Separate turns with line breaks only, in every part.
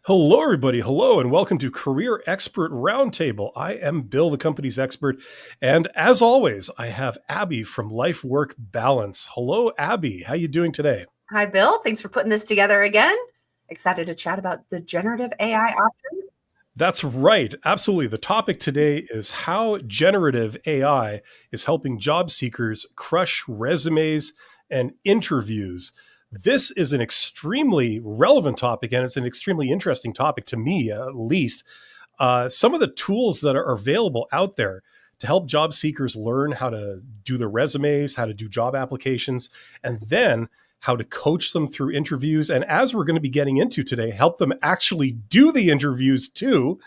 Hello, everybody. Hello, and welcome to Career Expert Roundtable. I am Bill, the company's expert. And as always, I have Abby from Life Work Balance. Hello, Abby. How you doing today?
Hi, Bill. Thanks for putting this together again. Excited to chat about the generative AI options.
That's right. Absolutely. The topic today is how generative AI is helping job seekers crush resumes and interviews. This is an extremely relevant topic, and it's an extremely interesting topic to me, at least. Some of the tools that are available out there to help job seekers learn how to do their resumes, how to do job applications, and then how to coach them through interviews. And as we're going to be getting into today, help them actually do the interviews too,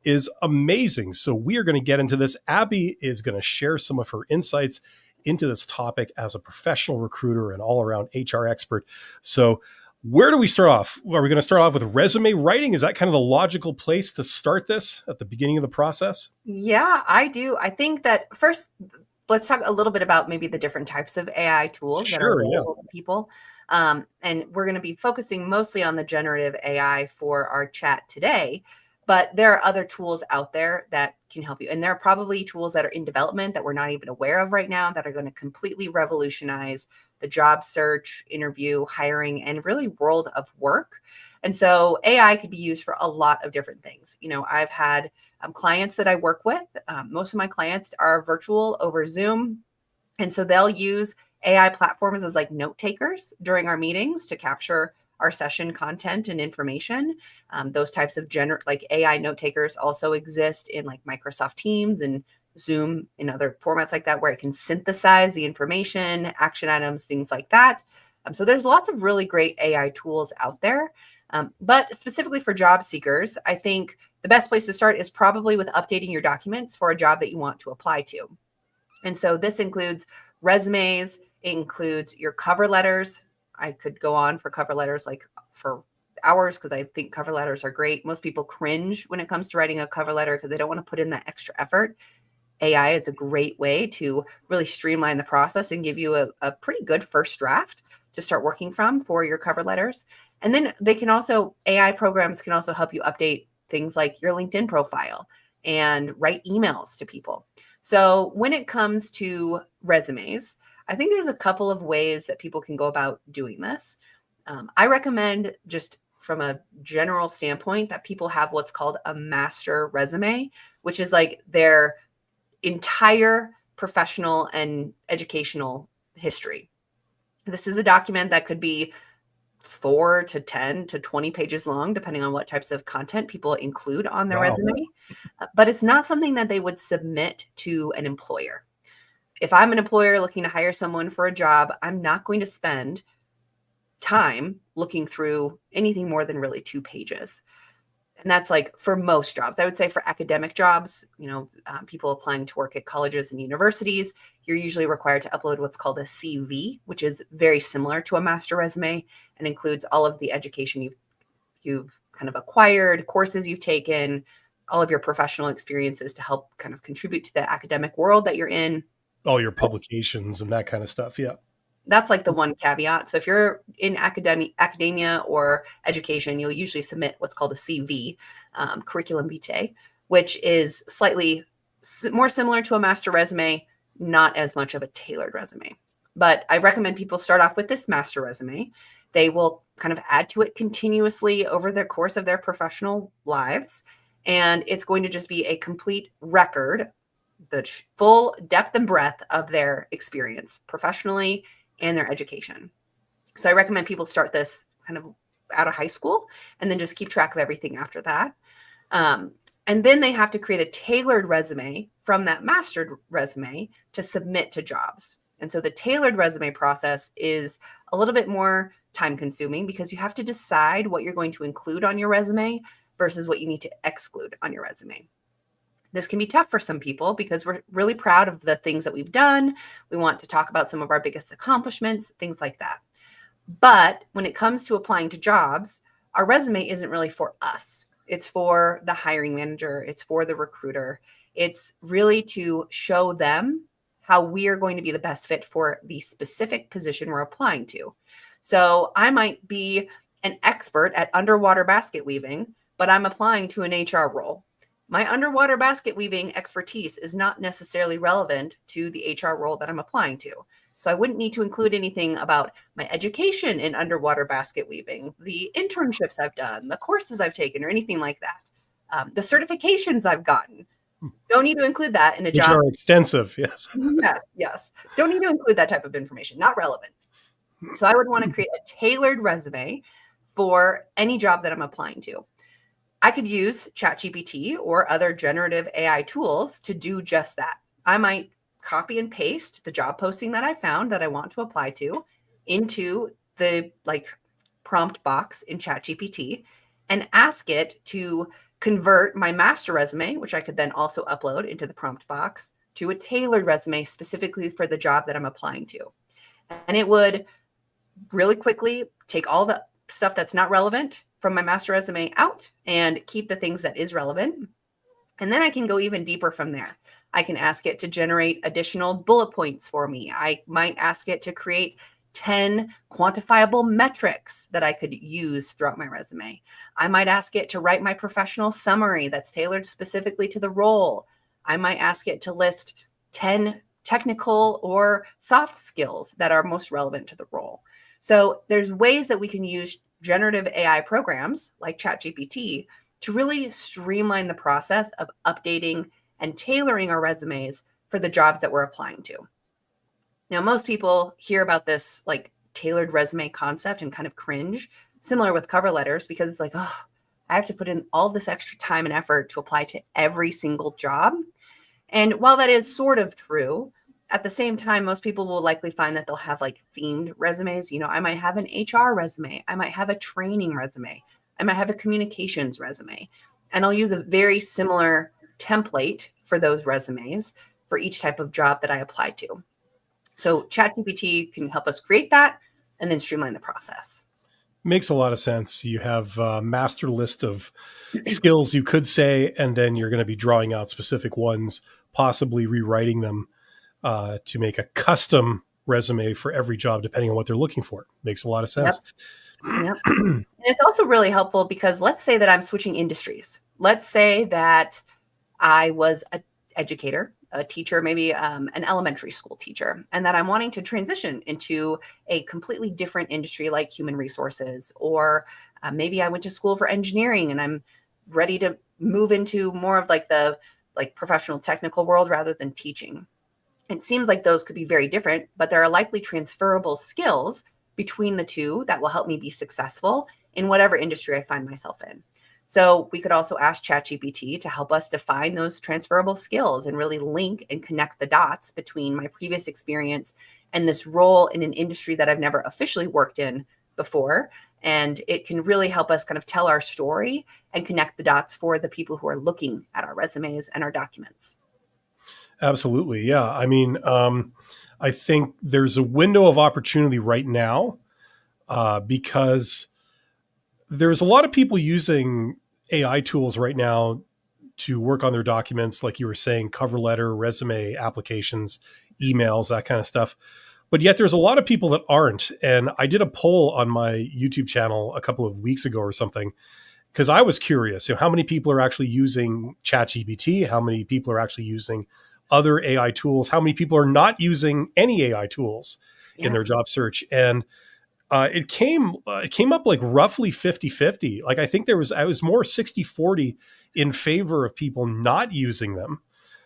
is amazing. So we are going to get into this. Abby is going to share some of her insights into this topic as a professional recruiter and all around HR expert. So where do we start off? Are we going to start off with resume writing? Is that kind of the logical place to start this at the beginning of the process?
Yeah, I do. I think that first, let's talk a little bit about maybe the different types of AI tools that are
Sure, yeah.
available to people. And we're going to be focusing mostly on the generative AI for our chat today. But there are other tools out there that can help you. And there are probably tools that are in development that we're not even aware of right now that are going to completely revolutionize the job search, interview, hiring, and really world of work. And so AI could be used for a lot of different things. I've had clients that I work with. Most of my clients are virtual over Zoom. And so they'll use AI platforms as like note takers during our meetings to capture our session content and information. Those types of like AI note takers also exist in like Microsoft Teams and Zoom and other formats like that, where it can synthesize the information, action items, things like that. So there's lots of really great AI tools out there. But specifically for job seekers, I think the best place to start is probably with updating your documents for a job that you want to apply to. And so this includes resumes, it includes your cover letters. I could go on for cover letters like for hours because I think cover letters are great. Most people cringe when it comes to writing a cover letter because they don't want to put in that extra effort. AI is a great way to really streamline the process and give you a pretty good first draft to start working from for your cover letters. And then AI programs can also help you update things like your LinkedIn profile and write emails to people. So when it comes to resumes, I think there's a couple of ways that people can go about doing this. I recommend, just from a general standpoint, that people have what's called a master resume, which is like their entire professional and educational history. This is a document that could be 4 to 10 to 20 pages long, depending on what types of content people include on their resume. But it's not something that they would submit to an employer. If I'm an employer looking to hire someone for a job, I'm not going to spend time looking through anything more than really 2 pages. And that's like for most jobs. I would say for academic jobs, people applying to work at colleges and universities, you're usually required to upload what's called a CV, which is very similar to a master resume and includes all of the education you've kind of acquired, courses you've taken, all of your professional experiences to help kind of contribute to the academic world that you're in.
All your publications and that kind of stuff. Yeah.
That's like the one caveat. So if you're in academia or education, you'll usually submit what's called a CV, curriculum vitae, which is slightly more similar to a master resume, not as much of a tailored resume. But I recommend people start off with this master resume. They will kind of add to it continuously over the course of their professional lives. And it's going to just be a complete record, the full depth and breadth of their experience professionally and their education. So I recommend people start this kind of out of high school and then just keep track of everything after that. And then they have to create a tailored resume from that mastered resume to submit to jobs. And so the tailored resume process is a little bit more time consuming because you have to decide what you're going to include on your resume versus what you need to exclude on your resume. This can be tough for some people because we're really proud of the things that we've done. We want to talk about some of our biggest accomplishments, things like that. But when it comes to applying to jobs, our resume isn't really for us. It's for the hiring manager. It's for the recruiter. It's really to show them how we are going to be the best fit for the specific position we're applying to. So I might be an expert at underwater basket weaving, but I'm applying to an HR role. My underwater basket weaving expertise is not necessarily relevant to the HR role that I'm applying to. So I wouldn't need to include anything about my education in underwater basket weaving, the internships I've done, the courses I've taken, or anything like that. The certifications I've gotten. Don't need to include that in a
Which
job.
are extensive, yes.
Yes. Don't need to include that type of information. Not relevant. So I would want to create a tailored resume for any job that I'm applying to. I could use ChatGPT or other generative AI tools to do just that. I might copy and paste the job posting that I found that I want to apply to into the prompt box in ChatGPT and ask it to convert my master resume, which I could then also upload into the prompt box, to a tailored resume specifically for the job that I'm applying to. And it would really quickly take all the stuff that's not relevant from my master resume out and keep the things that is relevant. And then I can go even deeper from there. I can ask it to generate additional bullet points for me. I might ask it to create 10 quantifiable metrics that I could use throughout my resume. I might ask it to write my professional summary that's tailored specifically to the role. I might ask it to list 10 technical or soft skills that are most relevant to the role. So there's ways that we can use generative AI programs like ChatGPT to really streamline the process of updating and tailoring our resumes for the jobs that we're applying to. Now, most people hear about this tailored resume concept and kind of cringe, similar with cover letters, because it's like, oh, I have to put in all this extra time and effort to apply to every single job. And while that is sort of true, at the same time, most people will likely find that they'll have themed resumes. I might have an HR resume. I might have a training resume. I might have a communications resume. And I'll use a very similar template for those resumes for each type of job that I apply to. So ChatGPT can help us create that and then streamline the process.
Makes a lot of sense. You have a master list of skills you could say, and then you're going to be drawing out specific ones, possibly rewriting them to make a custom resume for every job, depending on what they're looking for. Makes a lot of sense.
Yep. And it's also really helpful because let's say that I'm switching industries. Let's say that I was an educator, a teacher, maybe an elementary school teacher, and that I'm wanting to transition into a completely different industry like human resources, or maybe I went to school for engineering and I'm ready to move into more of the professional technical world rather than teaching. It seems like those could be very different, but there are likely transferable skills between the two that will help me be successful in whatever industry I find myself in. So we could also ask ChatGPT to help us define those transferable skills and really link and connect the dots between my previous experience and this role in an industry that I've never officially worked in before. And it can really help us kind of tell our story and connect the dots for the people who are looking at our resumes and our documents.
Absolutely. Yeah. I mean, I think there's a window of opportunity right now because there's a lot of people using AI tools right now to work on their documents, like you were saying, cover letter, resume, applications, emails, that kind of stuff. But yet there's a lot of people that aren't. And I did a poll on my YouTube channel a couple of weeks ago or something, because I was curious, how many people are actually using ChatGPT? How many people are actually using other AI tools? How many people are not using any AI tools in their job search? And it came up roughly 50-50. I think I was more 60-40 in favor of people not using them.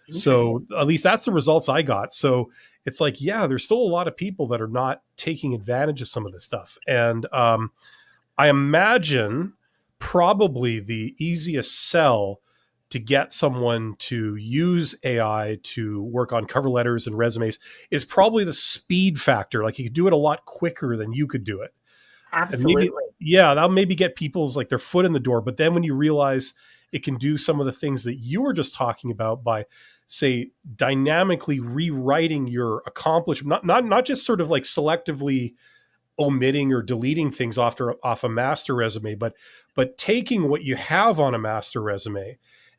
So at least that's the results I got. So it's there's still a lot of people that are not taking advantage of some of this stuff. And I imagine probably the easiest sell to get someone to use AI to work on cover letters and resumes is probably the speed factor. You could do it a lot quicker than you could do it.
Absolutely.
That'll maybe get people's their foot in the door. But then when you realize it can do some of the things that you were just talking about by, say, dynamically rewriting your accomplishment, not just sort of selectively omitting or deleting things off a master resume, but taking what you have on a master resume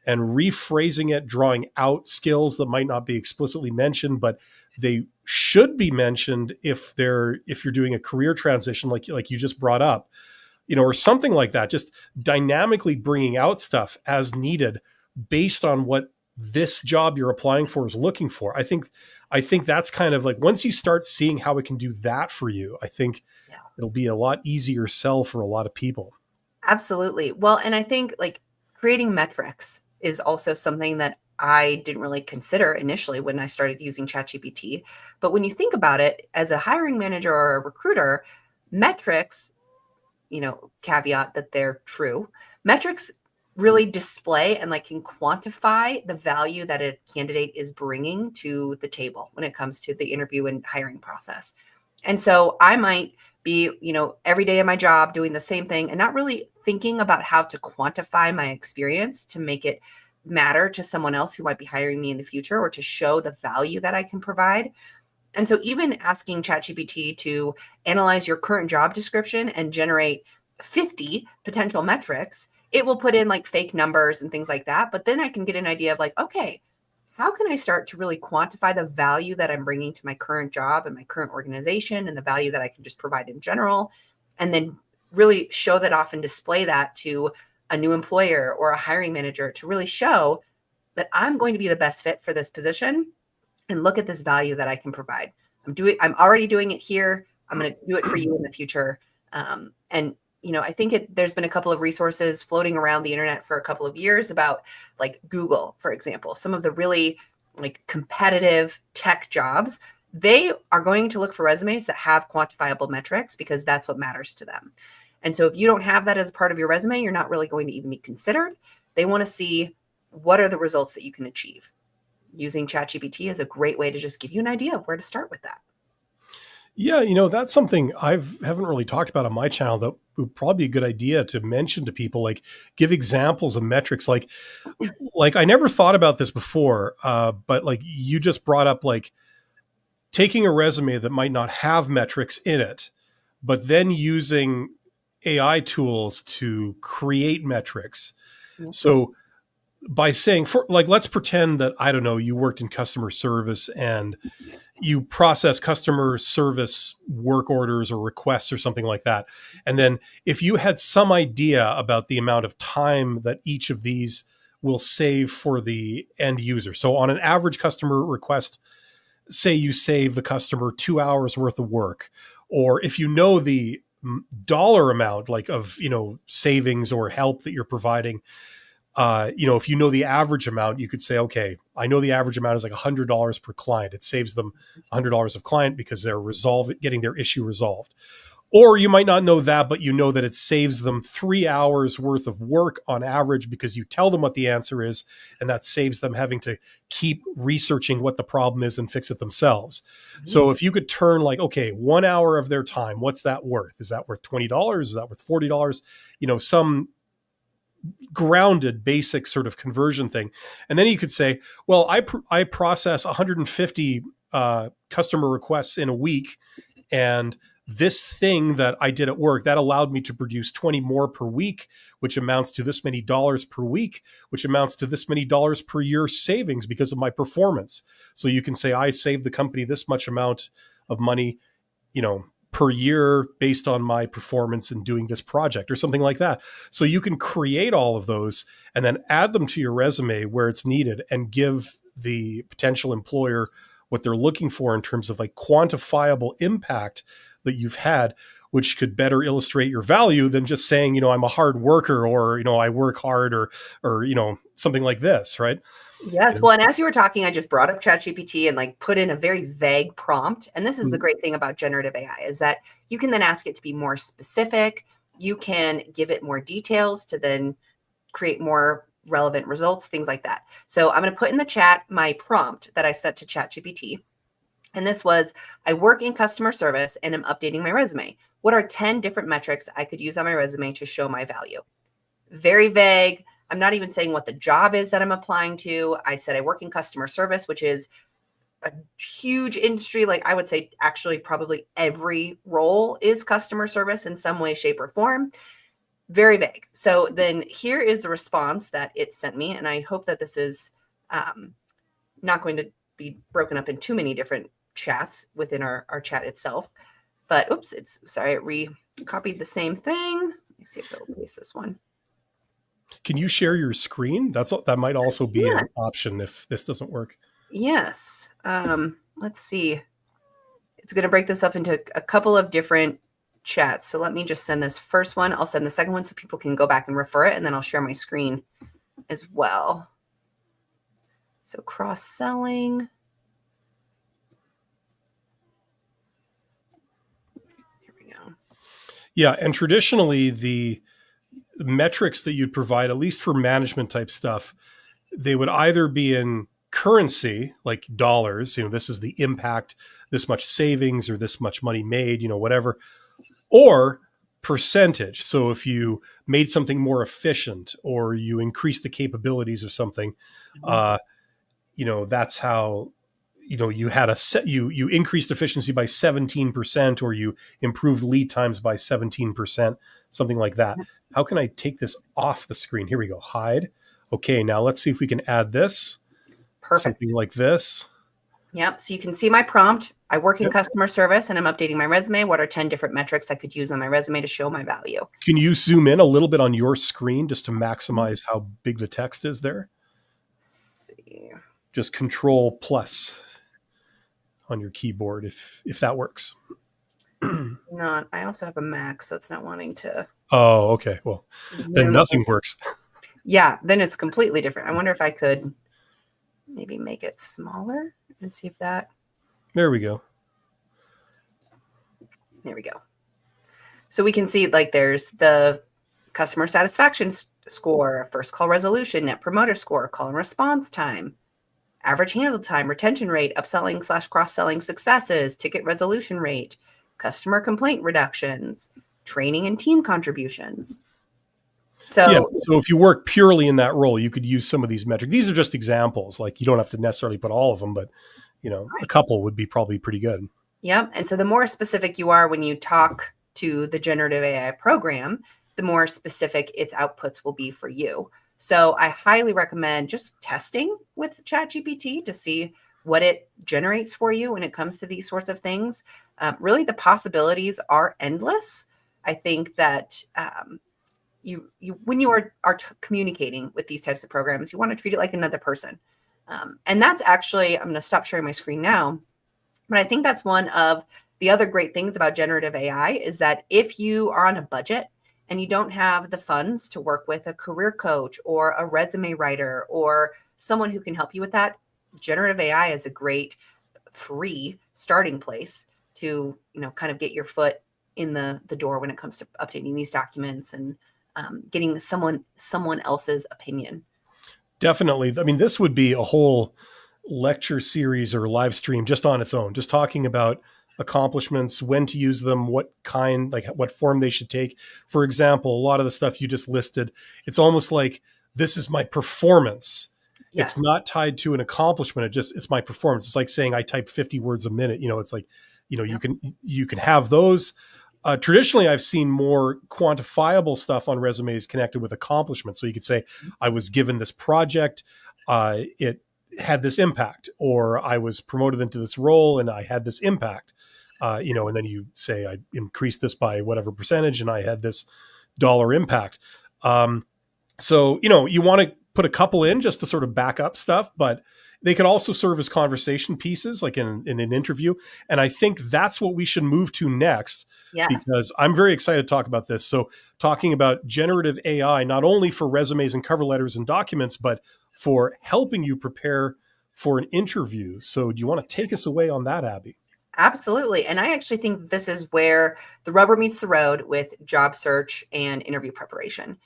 and rephrasing it, drawing out skills that might not be explicitly mentioned, but they should be mentioned if you're doing a career transition like you just brought up. or something like that, just dynamically bringing out stuff as needed based on what this job you're applying for is looking for. I think that's kind of like, once you start seeing how it can do that for you, I think
Yeah.
it'll be a lot easier sell for a lot of people.
Absolutely. Well, and I think like creating metrics is also something that I didn't really consider initially when I started using ChatGPT. But when you think about it, as a hiring manager or a recruiter, metrics, caveat that they're true, metrics really display and like can quantify the value that a candidate is bringing to the table when it comes to the interview and hiring process. And so I might be, every day of my job doing the same thing and not really thinking about how to quantify my experience to make it matter to someone else who might be hiring me in the future, or to show the value that I can provide. And so even asking ChatGPT to analyze your current job description and generate 50 potential metrics, it will put in like fake numbers and things like that. But then I can get an idea of like, okay, how can I start to really quantify the value that I'm bringing to my current job and my current organization, and the value that I can just provide in general, and then really show that off and display that to a new employer or a hiring manager to really show that I'm going to be the best fit for this position, and look at this value that I can provide. I'm already doing it here. I'm going to do it for you in the future. And I think there's been a couple of resources floating around the internet for a couple of years about like Google, for example, some of the really like competitive tech jobs. They are going to look for resumes that have quantifiable metrics, because that's what matters to them. And so if you don't have that as part of your resume, you're not really going to even be considered. They want to see what are the results that you can achieve. Using ChatGPT is a great way to just give you an idea of where to start with that.
Yeah, that's something I haven't really talked about on my channel that would probably be a good idea to mention to people, like give examples of metrics. Like I never thought about this before, but like you just brought up, like taking a resume that might not have metrics in it, but then using AI tools to create metrics.
Mhm.
So by saying, for like, let's pretend that, I don't know, you worked in customer service and you process customer service work orders or requests or something like that. And then if you had some idea about the amount of time that each of these will save for the end user. So on an average customer request, say you save the customer 2 hours worth of work, or if you know the dollar amount, like of, savings or help that you're providing, if you know the average amount, you could say, okay, I know the average amount is like $100 per client. It saves them $100 of client because they're getting their issue resolved. Or you might not know that, but you know that it saves them 3 hours worth of work on average because you tell them what the answer is, and that saves them having to keep researching what the problem is and fix it themselves. So if you could turn like, okay, 1 hour of their time, what's that worth? Is that worth $20? Is that worth $40? Some grounded basic sort of conversion thing. And then you could say, well, I process 150 customer requests in a week, and this thing that I did at work, that allowed me to produce 20 more per week, which amounts to this many dollars per week, which amounts to this many dollars per year savings because of my performance. So you can say, I saved the company this much amount of money, per year based on my performance in doing this project, or something like that. So you can create all of those and then add them to your resume where it's needed, and give the potential employer what they're looking for in terms of like quantifiable impact that you've had, which could better illustrate your value than just saying, I'm a hard worker, or, I work hard, or, something like this, right?
Yes. Well, and as you were talking, I just brought up ChatGPT and like put in a very vague prompt. And this is the great thing about generative AI, is that you can then ask it to be more specific. You can give it more details to then create more relevant results, things like that. So I'm going to put in the chat my prompt that I set to ChatGPT. And this was, I work in customer service and am updating my resume. What are 10 different metrics I could use on my resume to show my value? Very vague. I'm not even saying what the job is that I'm applying to. I said I work in customer service, which is a huge industry. Like I would say actually probably every role is customer service in some way, shape, or form. Very vague. So then here is the response that it sent me. And I hope that this is not going to be broken up in too many different chats within our chat itself. But oops, it re-copied the same thing. see if it'll paste this one.
Can you share your screen? That might also be
Yeah.
an option if this doesn't work.
Yes. Let's see. It's going to break this up into a couple of different chats. So let me just send this first one. I'll send the second one so people can go back and refer it, and then I'll share my screen as well. So cross-selling. Here we go.
Yeah, and traditionally the metrics that you'd provide, at least for management type stuff, they would either be in currency, like dollars, this is the impact, this much savings or this much money made, whatever, or percentage. So if you made something more efficient or you increased the capabilities of something, that's how, you had you increased efficiency by 17%, or you improved lead times by 17%, something like that. How can I take this off the screen? Here we go. Hide. Okay. Now let's see if we can add this.
Perfect.
Something like this.
Yep. So you can see my prompt. I work in customer service and I'm updating my resume. What are 10 different metrics I could use on my resume to show my value?
Can you zoom in a little bit on your screen just to maximize how big the text is there?
Let's see.
Just Control plus on your keyboard if that works.
I also have a Mac, so it's not wanting to.
Oh, okay. Well, then nothing works.
Yeah, then it's completely different. I wonder if I could maybe make it smaller and see if that.
There we go.
There we go. So we can see like there's the customer satisfaction score, first call resolution, net promoter score, call and response time, average handle time, retention rate, upselling / cross-selling successes, ticket resolution rate, customer complaint reductions, training and team contributions. So
if you work purely in that role, you could use some of these metrics. These are just examples. Like, you don't have to necessarily put all of them, but a couple would be probably pretty good.
Yep. And so the more specific you are when you talk to the generative AI program, the more specific its outputs will be for you. So I highly recommend just testing with ChatGPT to see what it generates for you when it comes to these sorts of things. Really, the possibilities are endless. I think that you when you are communicating with these types of programs, you want to treat it like another person. And that's actually, I'm going to stop sharing my screen now, but I think that's one of the other great things about generative AI is that if you are on a budget and you don't have the funds to work with a career coach or a resume writer or someone who can help you with that, generative AI is a great free starting place to, kind of get your foot in the door when it comes to updating these documents and getting someone else's opinion.
Definitely. I mean, this would be a whole lecture series or live stream just on its own, just talking about accomplishments, when to use them, what kind, like what form they should take. For example, a lot of the stuff you just listed, it's almost like this is my performance. Yeah. It's not tied to an accomplishment. It's my performance. It's like saying I type 50 words a minute. It's like, you can have those. Traditionally, I've seen more quantifiable stuff on resumes connected with accomplishments. So you could say, I was given this project, it had this impact, or I was promoted into this role and I had this impact, and then you say, I increased this by whatever percentage and I had this dollar impact. So, you want to put a couple in just to sort of back up stuff, but they could also serve as conversation pieces, like in an interview. And I think that's what we should move to next, because I'm very excited to talk about this. So talking about generative AI, not only for resumes and cover letters and documents, but for helping you prepare for an interview. So do you want to take us away on that, Abby?
Absolutely. And I actually think this is where the rubber meets the road with job search and interview preparation.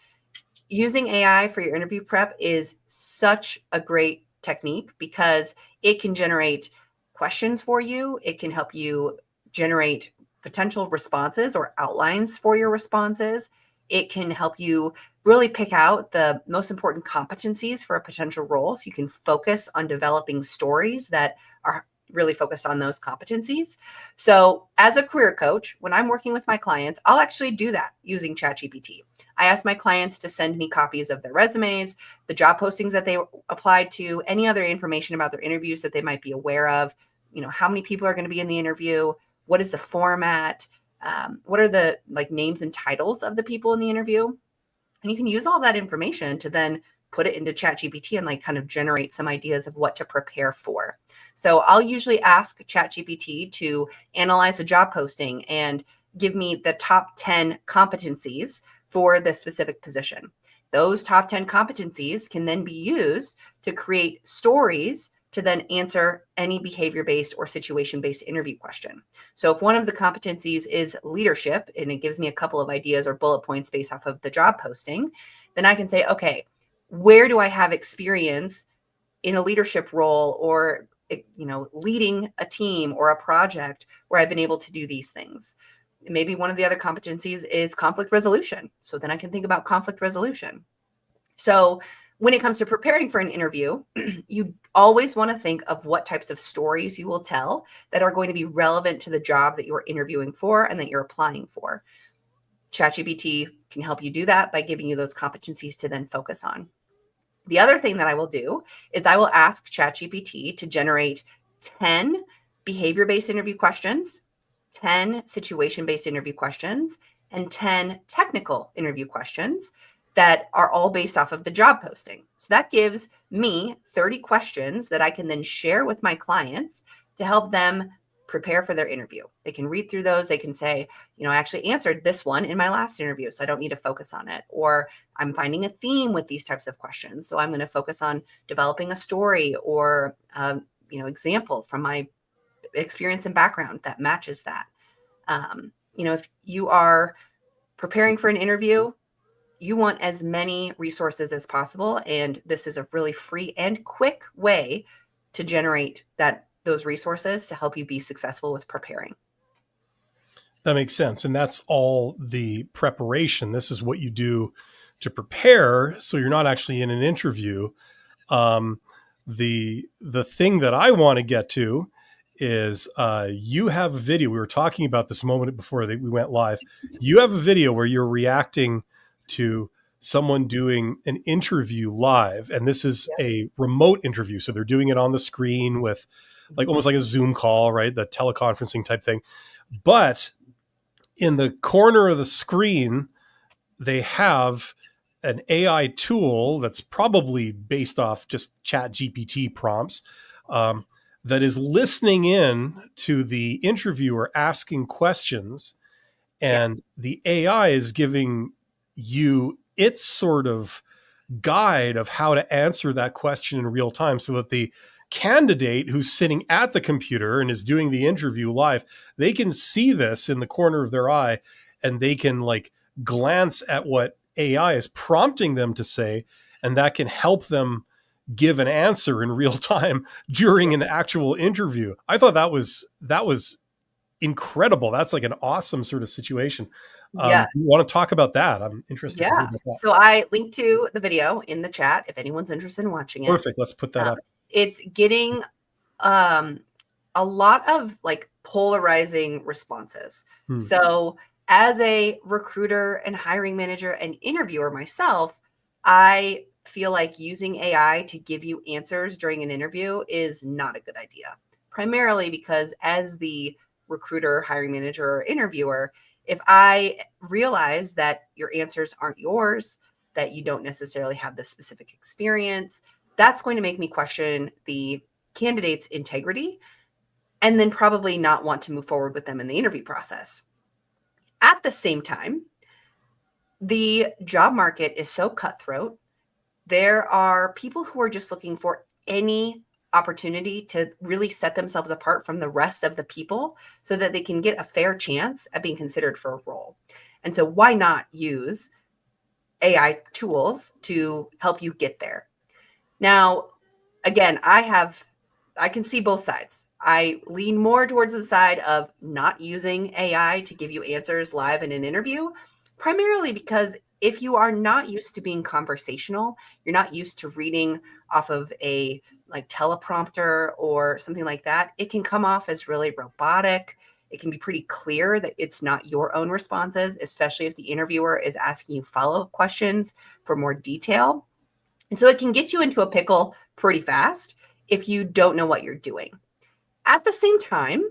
Using AI for your interview prep is such a great technique because it can generate questions for you. It can help you generate potential responses or outlines for your responses. It can help you really pick out the most important competencies for a potential role. So you can focus on developing stories that are really focused on those competencies. So as a career coach, when I'm working with my clients, I'll actually do that using ChatGPT. I ask my clients to send me copies of their resumes, the job postings that they applied to, any other information about their interviews that they might be aware of, how many people are going to be in the interview, what is the format, What are the like names and titles of the people in the interview? And you can use all that information to then put it into ChatGPT and like kind of generate some ideas of what to prepare for. So I'll usually ask ChatGPT to analyze a job posting and give me the top 10 competencies for the specific position. Those top 10 competencies can then be used to create stories to then answer any behavior-based or situation-based interview question. So if one of the competencies is leadership, and it gives me a couple of ideas or bullet points based off of the job posting, then I can say, okay, where do I have experience in a leadership role or, leading a team or a project where I've been able to do these things? Maybe one of the other competencies is conflict resolution. So then I can think about conflict resolution. So when it comes to preparing for an interview, you always want to think of what types of stories you will tell that are going to be relevant to the job that you're interviewing for and that you're applying for. ChatGPT can help you do that by giving you those competencies to then focus on. The other thing that I will do is I will ask ChatGPT to generate 10 behavior-based interview questions, 10 situation-based interview questions, and 10 technical interview questions that are all based off of the job posting. So that gives me 30 questions that I can then share with my clients to help them prepare for their interview. They can read through those. They can say, I actually answered this one in my last interview, so I don't need to focus on it. Or I'm finding a theme with these types of questions, so I'm going to focus on developing a story or, example from my experience and background that matches that. If you are preparing for an interview, you want as many resources as possible. And this is a really free and quick way to generate those resources to help you be successful with preparing.
That makes sense. And that's all the preparation. This is what you do to prepare. So you're not actually in an interview. The thing that I want to get to is you have a video. We were talking about this a moment before we went live. You have a video where you're reacting to someone doing an interview live. And this is a remote interview. So they're doing it on the screen with almost like a Zoom call, right? The teleconferencing type thing. But in the corner of the screen, they have an AI tool that's probably based off just ChatGPT prompts that is listening in to the interviewer asking questions. And the AI is giving you its sort of guide of how to answer that question in real time, so that the candidate who's sitting at the computer and is doing the interview live, they can see this in the corner of their eye and they can glance at what AI is prompting them to say, and that can help them give an answer in real time during an actual interview. I thought that was incredible. That's like an awesome sort of situation. You want to talk about that? I'm interested.
Yeah. So I linked to the video in the chat if anyone's interested in watching it.
Perfect. Let's put that up.
It's getting a lot of polarizing responses. So as a recruiter and hiring manager and interviewer myself, I feel like using AI to give you answers during an interview is not a good idea. Primarily because as the recruiter, hiring manager, or interviewer, if I realize that your answers aren't yours, that you don't necessarily have the specific experience, that's going to make me question the candidate's integrity and then probably not want to move forward with them in the interview process. At the same time, the job market is so cutthroat. There are people who are just looking for any opportunity to really set themselves apart from the rest of the people so that they can get a fair chance at being considered for a role. And so why not use AI tools to help you get there? Now, again, I can see both sides. I lean more towards the side of not using AI to give you answers live in an interview, primarily because if you are not used to being conversational, you're not used to reading off of a teleprompter or something like that, it can come off as really robotic. It can be pretty clear that it's not your own responses, especially if the interviewer is asking you follow-up questions for more detail. And so it can get you into a pickle pretty fast if you don't know what you're doing. At the same time,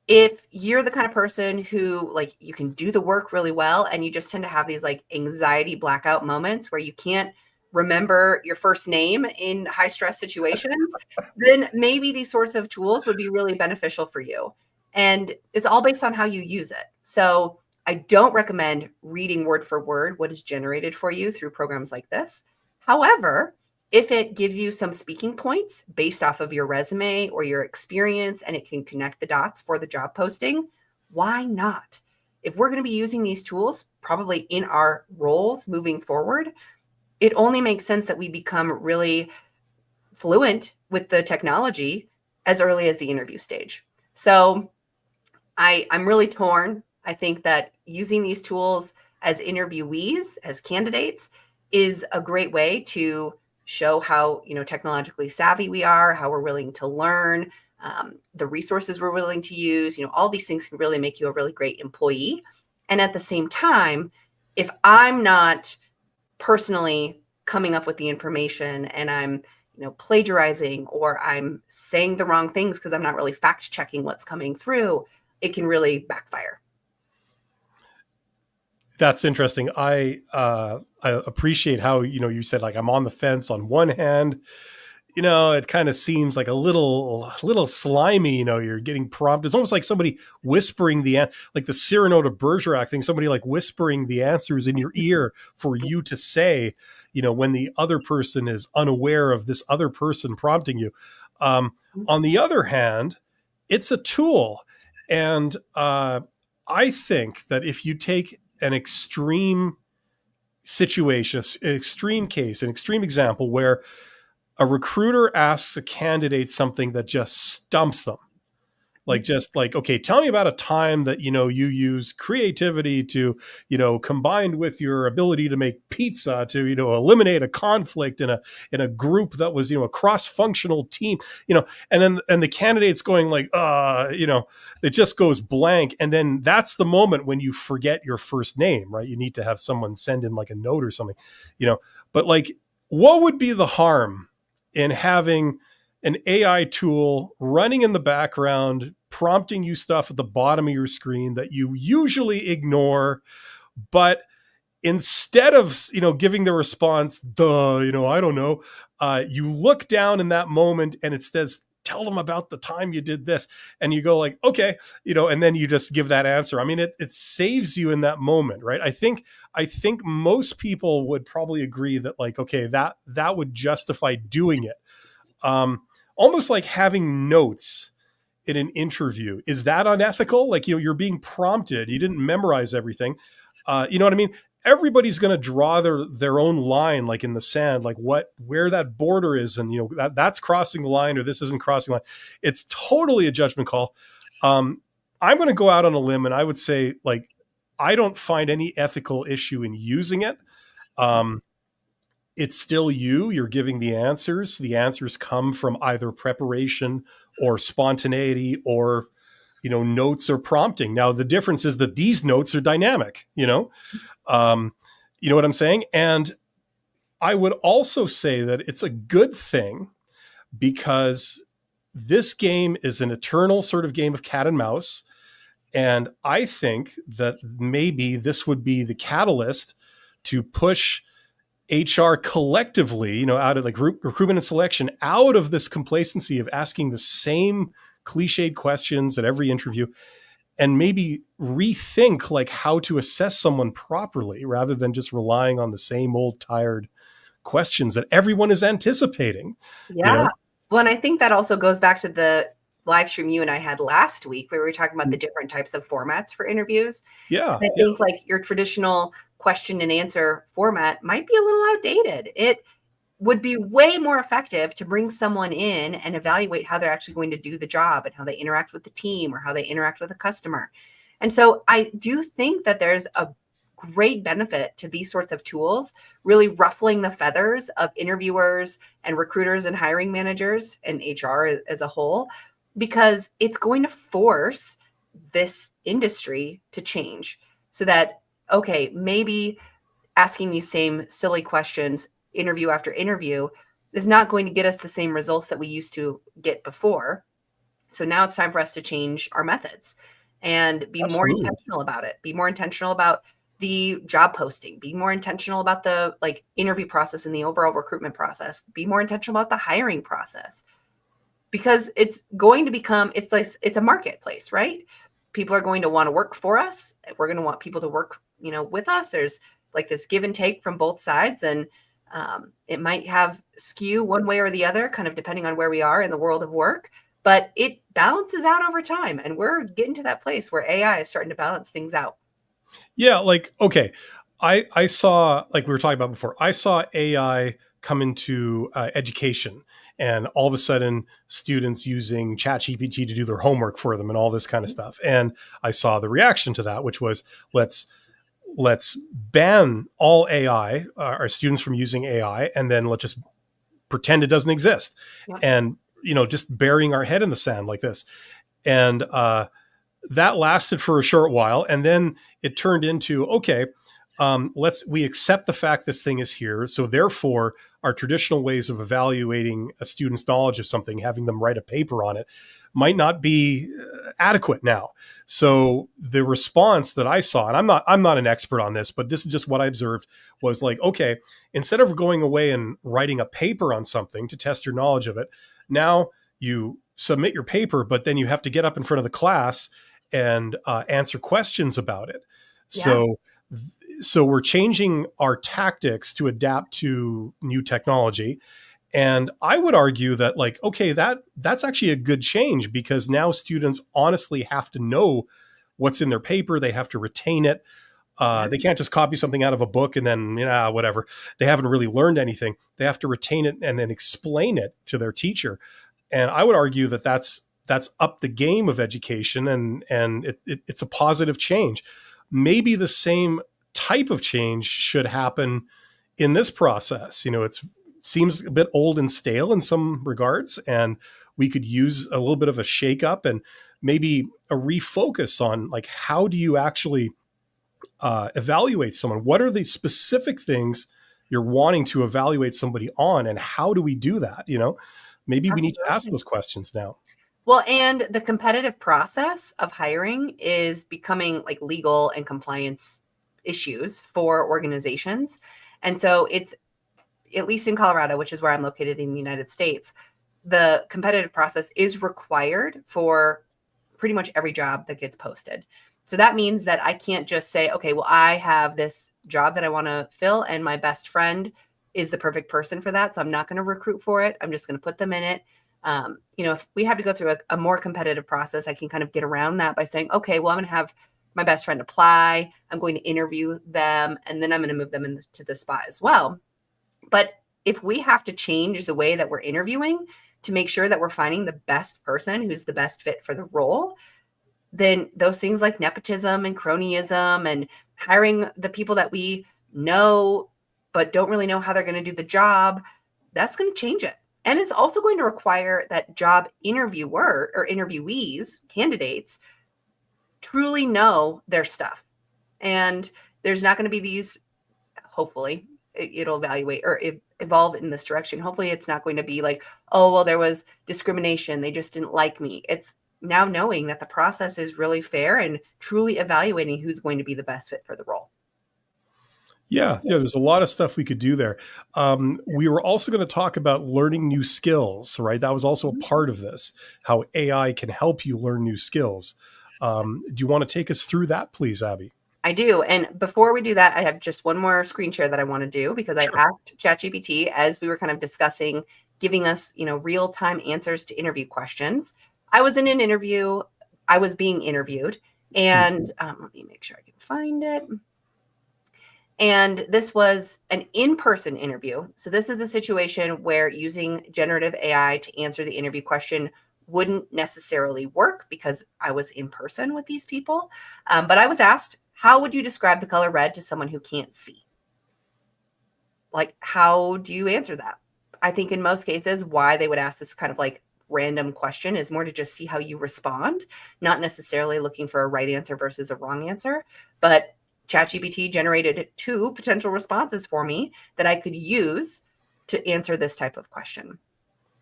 If you're the kind of person who like you can do the work really well and you just tend to have these like anxiety blackout moments where you can't remember your first name in high stress situations, then maybe these sorts of tools would be really beneficial for you. And it's all based on how you use it. So I don't recommend reading word for word what is generated for you through programs like this. However, if it gives you some speaking points based off of your resume or your experience and it can connect the dots for the job posting, why not? If we're going to be using these tools probably in our roles moving forward, it only makes sense that we become really fluent with the technology as early as the interview stage. So I'm really torn. I think that using these tools as interviewees, as candidates, is a great way to show how technologically savvy we are, how we're willing to learn, the resources we're willing to use. All these things can really make you a really great employee. And at the same time, if I'm not personally coming up with the information and I'm plagiarizing or I'm saying the wrong things because I'm not really fact checking what's coming through, it can really backfire.
That's interesting. I appreciate how you said like I'm on the fence. On one hand, it kind of seems like a little slimy. You're getting prompted. It's almost like somebody whispering like the Cyrano de Bergerac thing. Somebody like whispering the answers in your ear for you to say. When the other person is unaware of this other person prompting you. On the other hand, it's a tool, and I think that if you take an extreme situation, an extreme case, an extreme example where a recruiter asks a candidate something that just stumps them. Like just like, okay, tell me about a time that you use creativity to combined with your ability to make pizza to eliminate a conflict in a group that was a cross functional team, and the candidate's going like it just goes blank, and then that's the moment when you forget your first name, right? You need to have someone send in like a note or something, but like what would be the harm in having an AI tool running in the background, prompting you stuff at the bottom of your screen that you usually ignore, but instead of giving the response, I don't know, you look down in that moment and it says, tell them about the time you did this, and you go like, okay, and then you just give that answer. I mean, it saves you in that moment, right? I think most people would probably agree that like, okay, that would justify doing it. Almost like having notes in an interview. Is that unethical? Like, you're being prompted. You didn't memorize everything. You know what I mean? Everybody's going to draw their own line, like in the sand, like where that border is. And, that's crossing the line or this isn't crossing the line. It's totally a judgment call. I'm going to go out on a limb and I would say like, I don't find any ethical issue in using it. It's still you're giving the answers. The answers come from either preparation or spontaneity or, notes or prompting. Now, the difference is that these notes are dynamic, you know what I'm saying? And I would also say that it's a good thing because this game is an eternal sort of game of cat and mouse. And I think that maybe this would be the catalyst to push HR collectively, out of like recruitment and selection, out of this complacency of asking the same cliched questions at every interview, and maybe rethink like how to assess someone properly rather than just relying on the same old tired questions that everyone is anticipating.
Yeah. Well, and I think that also goes back to the live stream you and I had last week where we were talking about the different types of formats for interviews.
Yeah.
I think like your traditional question and answer format might be a little outdated. It would be way more effective to bring someone in and evaluate how they're actually going to do the job and how they interact with the team or how they interact with a customer. And so I do think that there's a great benefit to these sorts of tools, really ruffling the feathers of interviewers and recruiters and hiring managers and HR as a whole, because it's going to force this industry to change so that, okay, maybe asking these same silly questions interview after interview is not going to get us the same results that we used to get before. So now it's time for us to change our methods and be more
Absolutely.
intentional about it. Be more intentional about the job posting. Be more intentional about the interview process and the overall recruitment process. Be more intentional about the hiring process, because it's going to become, it's a marketplace, right? People are going to want to work for us. We're going to want people to work, with us. There's this give and take from both sides, and it might have skew one way or the other, kind of depending on where we are in the world of work, but it balances out over time. And we're getting to that place where AI is starting to balance things out.
Yeah, okay. I saw, like we were talking about before, I saw AI come into education, and all of a sudden students using ChatGPT to do their homework for them and all this kind of stuff. And I saw the reaction to that, which was let's ban all AI, our students from using AI, and then let's just pretend it doesn't exist.
Yeah.
And just burying our head in the sand like this. And that lasted for a short while, and then it turned into, okay, we accept the fact this thing is here, so therefore our traditional ways of evaluating a student's knowledge of something, having them write a paper on it, might not be adequate now. So the response that I saw, and I'm not an expert on this, but this is just what I observed, was like, okay, instead of going away and writing a paper on something to test your knowledge of it, now you submit your paper, but then you have to get up in front of the class and answer questions about it.
Yeah.
So we're changing our tactics to adapt to new technology. And I would argue that, okay, that's actually a good change, because now students honestly have to know what's in their paper. They have to retain it. They can't just copy something out of a book and then, whatever. They haven't really learned anything. They have to retain it and then explain it to their teacher. And I would argue that that's up the game of education, and it's a positive change. Maybe the same type of change should happen in this process. It seems a bit old and stale in some regards, and we could use a little bit of a shakeup and maybe a refocus on how do you actually evaluate someone? What are the specific things you're wanting to evaluate somebody on, and how do we do that? Maybe we need to ask those questions now.
Well, and the competitive process of hiring is becoming legal and compliance issues for organizations. And so it's, at least in Colorado, which is where I'm located in the United States, the competitive process is required for pretty much every job that gets posted. So that means that I can't just say, okay, well, I have this job that I want to fill, and my best friend is the perfect person for that, so I'm not going to recruit for it. I'm just going to put them in it. If we have to go through a more competitive process, I can kind of get around that by saying, okay, well, I'm going to have my best friend apply. I'm going to interview them, and then I'm going to move them into the spot as well. But if we have to change the way that we're interviewing to make sure that we're finding the best person who's the best fit for the role, then those things like nepotism and cronyism and hiring the people that we know but don't really know how they're going to do the job, that's going to change it. And it's also going to require that job interviewer or interviewees, candidates, truly know their stuff. And there's not going to be these, hopefully, it'll evaluate or evolve in this direction. Hopefully it's not going to be like, oh, well, there was discrimination. They just didn't like me. It's now knowing that the process is really fair and truly evaluating who's going to be the best fit for the role.
Yeah, there's a lot of stuff we could do there. We were also going to talk about learning new skills, right? That was also a part of this, how AI can help you learn new skills. Do you want to take us through that, please, Abby?
I do. And before we do that, I have just one more screen share that I want to do, because
Sure.
I asked ChatGPT, as we were kind of discussing, giving us, real-time answers to interview questions. I was in an interview. I was being interviewed. And let me make sure I can find it. And this was an in-person interview. So this is a situation where using generative AI to answer the interview question wouldn't necessarily work, because I was in person with these people. But I was asked, how would you describe the color red to someone who can't see? How do you answer that? I think in most cases, why they would ask this kind of random question is more to just see how you respond, not necessarily looking for a right answer versus a wrong answer. But ChatGPT generated 2 potential responses for me that I could use to answer this type of question.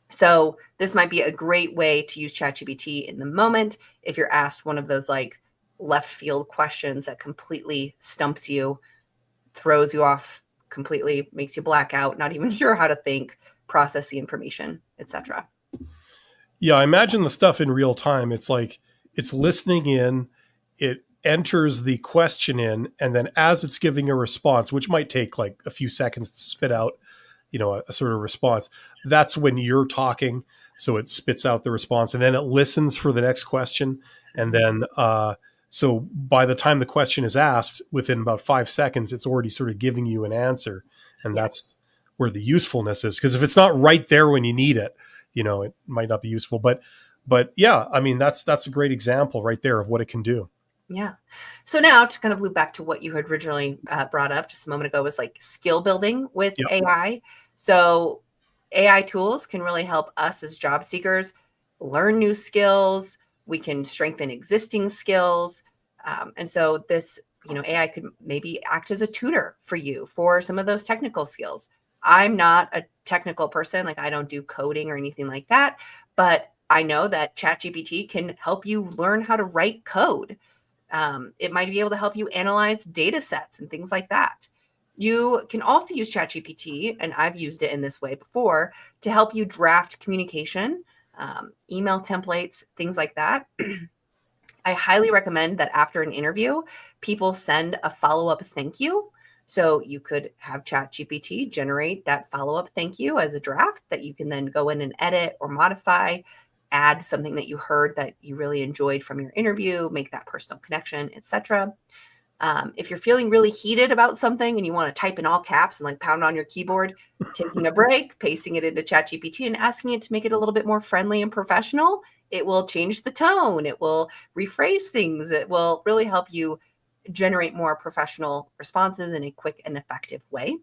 So this might be a great way to use ChatGPT in the moment if you're asked one of those like left field questions that completely stumps you, throws you off completely, makes you black out, not even sure how to think, process the information, etc.
Yeah, I imagine the stuff in real time. It's like it's listening in, it enters the question in, and then as it's giving a response, which might take like a few seconds to spit out, a sort of response, that's when you're talking. So it spits out the response and then it listens for the next question. And then, so by the time the question is asked, within about 5 seconds, it's already sort of giving you an answer. And
Yeah.
that's where the usefulness is. Because if it's not right there when you need it, it might not be useful. But yeah, I mean, that's a great example right there of what it can do.
Yeah. So now to kind of loop back to what you had originally brought up just a moment ago was like skill building with
Yep.
AI. So AI tools can really help us as job seekers learn new skills. We can strengthen existing skills. And so this, AI could maybe act as a tutor for you for some of those technical skills. I'm not a technical person, like I don't do coding or anything like that, but I know that ChatGPT can help you learn how to write code. It might be able to help you analyze data sets and things like that. You can also use ChatGPT, and I've used it in this way before, to help you draft communication, email templates, things like that. I highly recommend that after an interview, people send a follow-up thank you. So you could have ChatGPT generate that follow-up thank you as a draft that you can then go in and edit or modify, add something that you heard that you really enjoyed from your interview, make that personal connection, etc. If you're feeling really heated about something and you want to type in all caps and like pound on your keyboard, taking a break, pasting it into ChatGPT and asking it to make it a little bit more friendly and professional, it will change the tone. It will rephrase things. It will really help you generate more professional responses in a quick and effective way.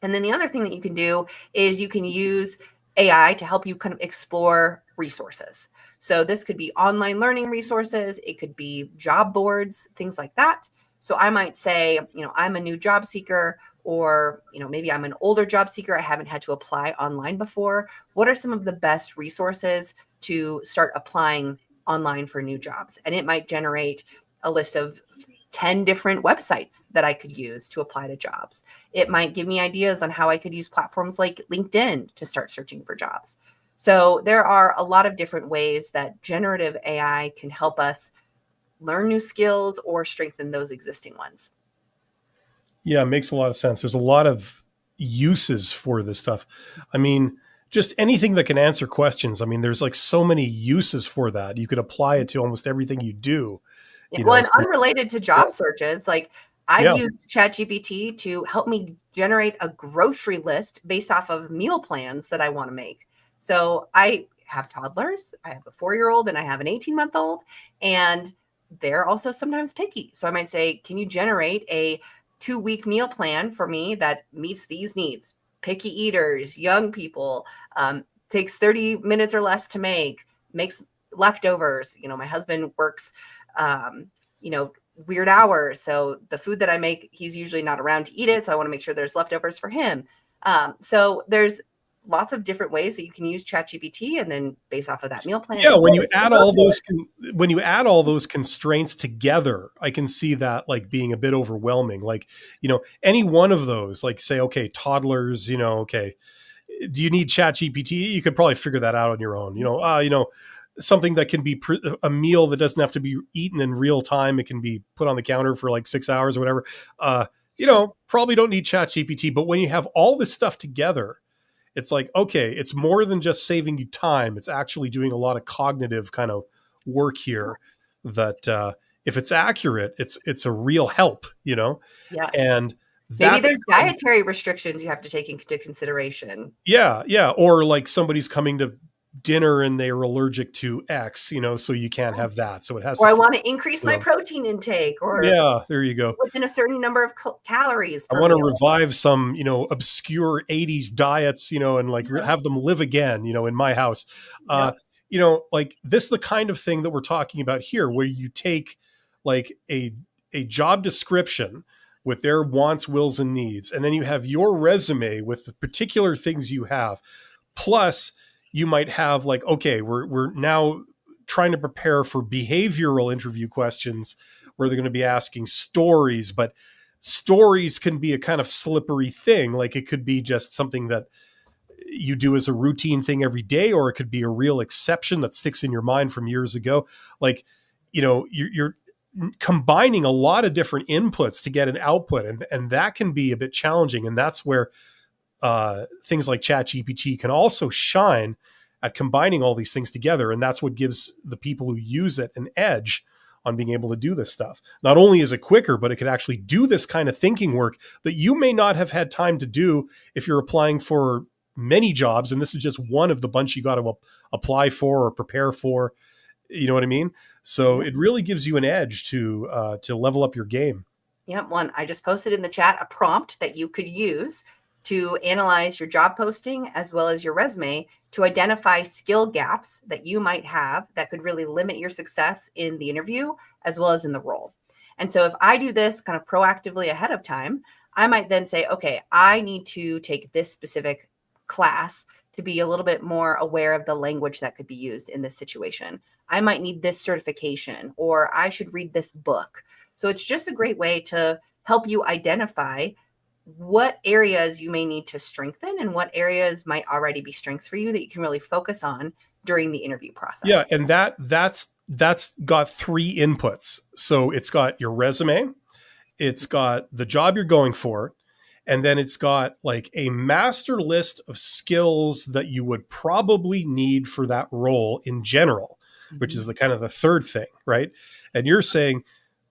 And then the other thing that you can do is you can use AI to help you kind of explore resources. So this could be online learning resources, it could be job boards, things like that. So I might say, I'm a new job seeker, or, maybe I'm an older job seeker. I haven't had to apply online before. What are some of the best resources to start applying online for new jobs? And it might generate a list of 10 different websites that I could use to apply to jobs. It might give me ideas on how I could use platforms like LinkedIn to start searching for jobs. So there are a lot of different ways that generative AI can help us learn new skills or strengthen those existing ones.
Yeah, it makes a lot of sense. There's a lot of uses for this stuff. I mean, just anything that can answer questions. I mean, there's like so many uses for that. You could apply it to almost everything you do.
Yeah, well, and
So,
unrelated to
yeah,
job searches, like I've
yeah,
used ChatGPT to help me generate a grocery list based off of meal plans that I want to make. So I have toddlers, I have a 4-year-old, and I have an 18-month-old, and they're also sometimes picky. So I might say, can you generate a 2-week meal plan for me that meets these needs? Picky eaters, young people, takes 30 minutes or less to make, makes leftovers. My husband works um, weird hours. So the food that I make, he's usually not around to eat it. So I want to make sure there's leftovers for him. So there's lots of different ways that you can use ChatGPT, and then based off of that meal plan.
yeah. When you add all those constraints together, I can see that like being a bit overwhelming. Like, any one of those, like say, okay, toddlers, okay, do you need chat gpt? You could probably figure that out on your own. Something that can be a meal that doesn't have to be eaten in real time. It can be put on the counter for like 6 hours or whatever. Probably don't need chat gpt. But when you have all this stuff together, it's like, okay, it's more than just saving you time. It's actually doing a lot of cognitive kind of work here that if it's accurate, it's a real help.
Yes.
And
Maybe
that's
there's dietary restrictions you have to take into consideration.
yeah, or like somebody's coming to dinner and they're allergic to X, so you can't have that. So it has
Or
to,
I want to increase my
you know,
protein intake, or
yeah, there you go.
within a certain number of calories
I
per
want to
meal.
revive some, obscure 80s diets, and like have them live again, in my house.
Yep.
Like this, the kind of thing that we're talking about here, where you take like a job description with their wants, wills, and needs, and then you have your resume with the particular things you have. Plus, you might have like, okay, we're now trying to prepare for behavioral interview questions where they're going to be asking stories, but stories can be a kind of slippery thing. Like it could be just something that you do as a routine thing every day, or it could be a real exception that sticks in your mind from years ago. Like, you're combining a lot of different inputs to get an output, and that can be a bit challenging. And that's where things like ChatGPT can also shine at combining all these things together. And that's what gives the people who use it an edge on being able to do this stuff. Not only is it quicker, but it can actually do this kind of thinking work that you may not have had time to do if you're applying for many jobs. And this is just one of the bunch you got to apply for or prepare for. You know what I mean? So it really gives you an edge to level up your game.
Yep. One, I just posted in the chat a prompt that you could use to analyze your job posting as well as your resume to identify skill gaps that you might have that could really limit your success in the interview as well as in the role. And so if I do this kind of proactively ahead of time, I might then say, okay, I need to take this specific class to be a little bit more aware of the language that could be used in this situation. I might need this certification, or I should read this book. So it's just a great way to help you identify what areas you may need to strengthen and what areas might already be strengths for you that you can really focus on during the interview process.
Yeah, and that's got three inputs. So it's got your resume, it's got the job you're going for, and then it's got like a master list of skills that you would probably need for that role in general, which is the kind of the third thing, right? And you're saying,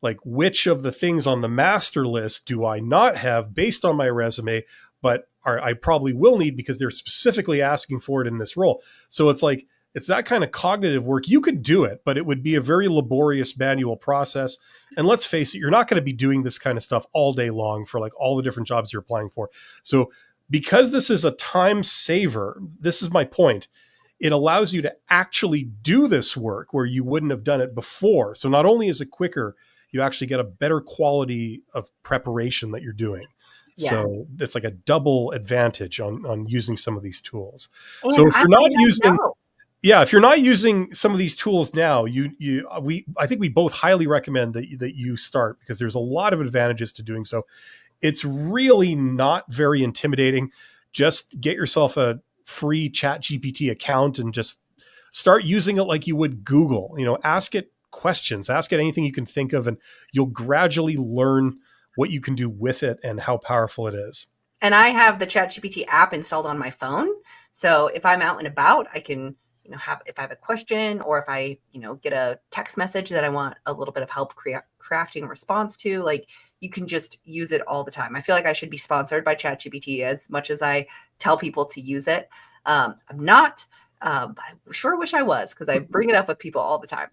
like, which of the things on the master list do I not have based on my resume, but I probably will need because they're specifically asking for it in this role. So it's like, it's that kind of cognitive work. You could do it, but it would be a very laborious manual process. And let's face it, you're not going to be doing this kind of stuff all day long for like all the different jobs you're applying for. So because this is a time saver, this is my point. It allows you to actually do this work where you wouldn't have done it before. So not only is it quicker, you actually get a better quality of preparation that you're doing. Yeah. So it's like a double advantage on using some of these tools. And so if you're not using, if you're not using some of these tools now, I think we both highly recommend that you start, because there's a lot of advantages to doing so. It's really not very intimidating. Just get yourself a free ChatGPT account and just start using it like you would Google. Ask it questions, ask it anything you can think of, and you'll gradually learn what you can do with it and how powerful it is.
And I have the ChatGPT app installed on my phone. So if I'm out and about, I can, if I have a question, or if I, get a text message that I want a little bit of help crafting a response to, like, you can just use it all the time. I feel like I should be sponsored by ChatGPT as much as I tell people to use it. I'm not, but I sure wish I was, because I bring it up with people all the time.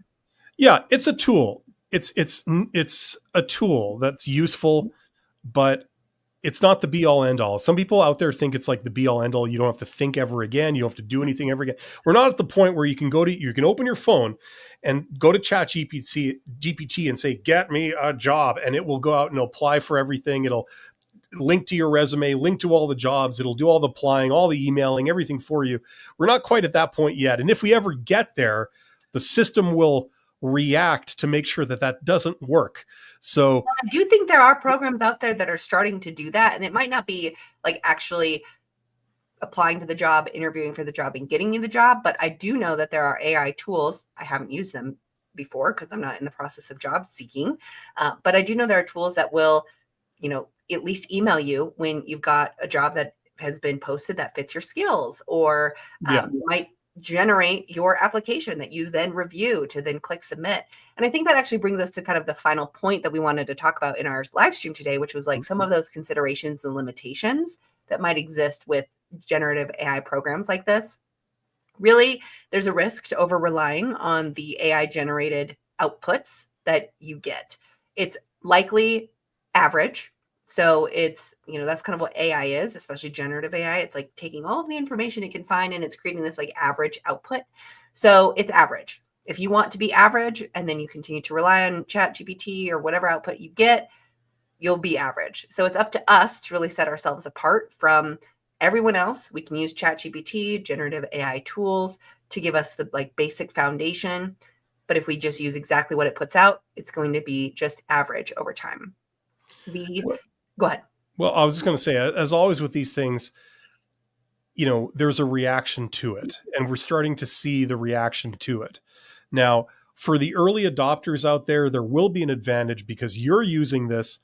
Yeah, it's a tool. It's a tool that's useful, but it's not the be all end all. Some people out there think it's like the be all end all. You don't have to think ever again. You don't have to do anything ever again. We're not at the point where you can open your phone and go to ChatGPT and say, get me a job, and it will go out and apply for everything. It'll link to your resume, link to all the jobs. It'll do all the applying, all the emailing, everything for you. We're not quite at that point yet. And if we ever get there, the system will react to make sure that doesn't work. So
I do think there are programs out there that are starting to do that. And it might not be like actually applying to the job, interviewing for the job, and getting you the job. But I do know that there are AI tools. I haven't used them before because I'm not in the process of job seeking. But I do know there are tools that will, at least email you when you've got a job that has been posted that fits your skills, or might generate your application that you then review to then click submit. And I think that actually brings us to kind of the final point that we wanted to talk about in our live stream today, which was like some of those considerations and limitations that might exist with generative AI programs like this. Really, there's a risk to over relying on the AI generated outputs that you get. It's likely average. So it's, that's kind of what AI is, especially generative AI. It's like taking all of the information it can find and it's creating this like average output. So it's average. If you want to be average and then you continue to rely on ChatGPT or whatever output you get, you'll be average. So it's up to us to really set ourselves apart from Everyone else, we can use ChatGPT, generative AI tools to give us the like basic foundation. But if we just use exactly what it puts out, it's going to be just average over time. Go ahead.
Well, I was just going to say, as always with these things, there's a reaction to it, and we're starting to see the reaction to it. Now, for the early adopters out there will be an advantage because you're using this.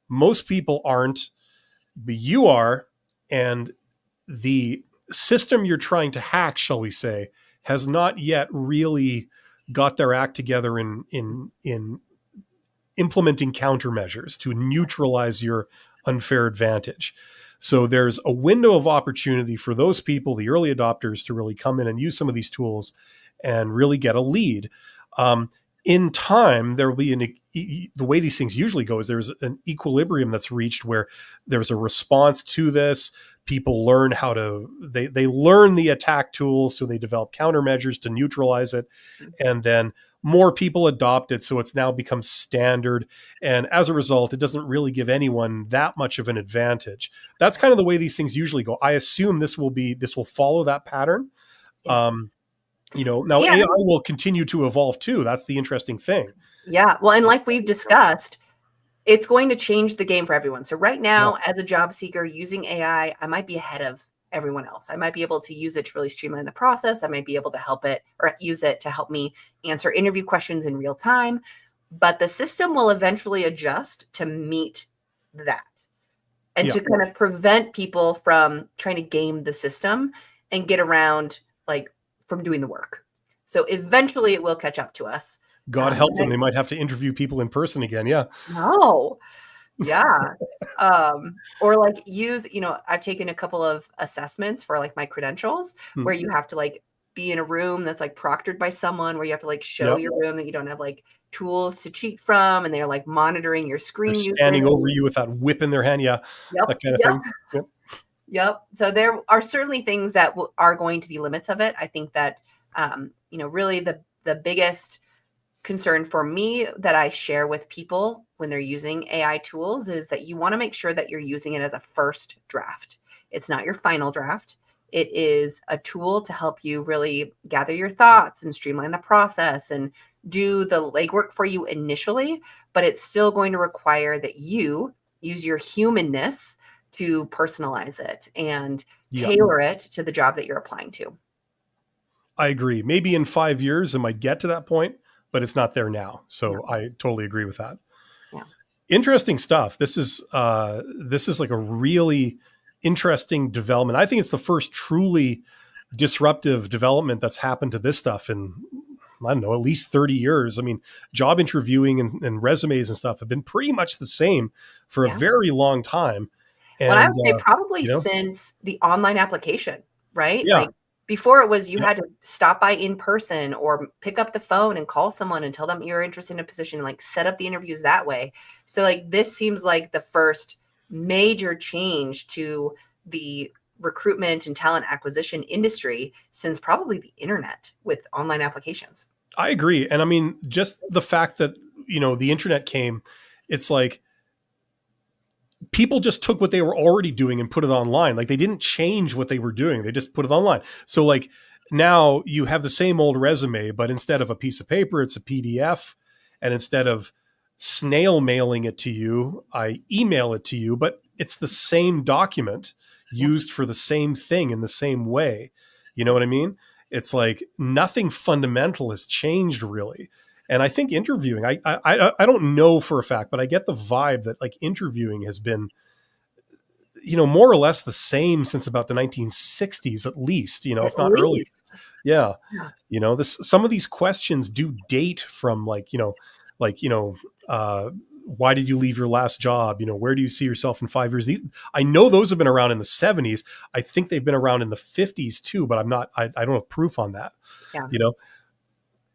Most people aren't, but you are. And the system you're trying to hack, shall we say, has not yet really got their act together in implementing countermeasures to neutralize your unfair advantage. So there's a window of opportunity for those people, the early adopters, to really come in and use some of these tools and really get a lead. In time, there will be the way these things usually go is there's an equilibrium that's reached where there's a response to this. People learn they learn the attack tools, so they develop countermeasures to neutralize it. And then more people adopt it, so it's now become standard. And as a result, it doesn't really give anyone that much of an advantage. That's kind of the way these things usually go. I assume this will follow that pattern.
Yeah.
Now AI will continue to evolve too. That's the interesting thing.
Yeah. Well, and like we've discussed, it's going to change the game for everyone. So right now, as a job seeker using AI, I might be ahead of everyone else. I might be able to use it to really streamline the process. I might be able to help it or use it to help me answer interview questions in real time. But the system will eventually adjust to meet that and to kind of prevent people from trying to game the system and get around from doing the work. So eventually it will catch up to us.
God help them. They might have to interview people in person again. Yeah.
No. Yeah. Or use, I've taken a couple of assessments for my credentials where you have to be in a room that's proctored by someone where you have to show your room that you don't have tools to cheat from, and they're monitoring your screen.
They're standing over you with that whip in their hand. Yeah.
Yep.
That kind of thing. Yep.
Yep. So there are certainly things that are going to be limits of it. I think that, really the biggest concern for me that I share with people when they're using AI tools is that you want to make sure that you're using it as a first draft. It's not your final draft. It is a tool to help you really gather your thoughts and streamline the process and do the legwork for you initially, but it's still going to require that you use your humanness to personalize it and tailor it to the job that you're applying to.
I agree. Maybe in 5 years it might get to that point, but it's not there now. So I totally agree with that.
Yeah.
Interesting stuff. This is a really interesting development. I think it's the first truly disruptive development that's happened to this stuff in, I don't know, at least 30 years. I mean, job interviewing and resumes and stuff have been pretty much the same for a very long time. And,
I would say probably since the online application, right?
Yeah.
Before it was you had to stop by in person or pick up the phone and call someone and tell them you're interested in a position and set up the interviews that way. So this seems like the first major change to the recruitment and talent acquisition industry since probably the internet with online applications.
I agree. And I mean, just the fact that, the internet came, it's people just took what they were already doing and put it online. They didn't change what they were doing. They just put it online. So now you have the same old resume, but instead of a piece of paper, it's a PDF. And instead of snail mailing it to you, I email it to you, but it's the same document used for the same thing in the same way. You know what I mean? It's nothing fundamental has changed really. And I think interviewing, I don't know for a fact, but I get the vibe that interviewing has been, more or less the same since about the 1960s, at least, if not earlier. Yeah. Some of these questions do date from why did you leave your last job? Where do you see yourself in 5 years? I know those have been around in the 70s. I think they've been around in the 50s too, but I don't have proof on that.
Yeah.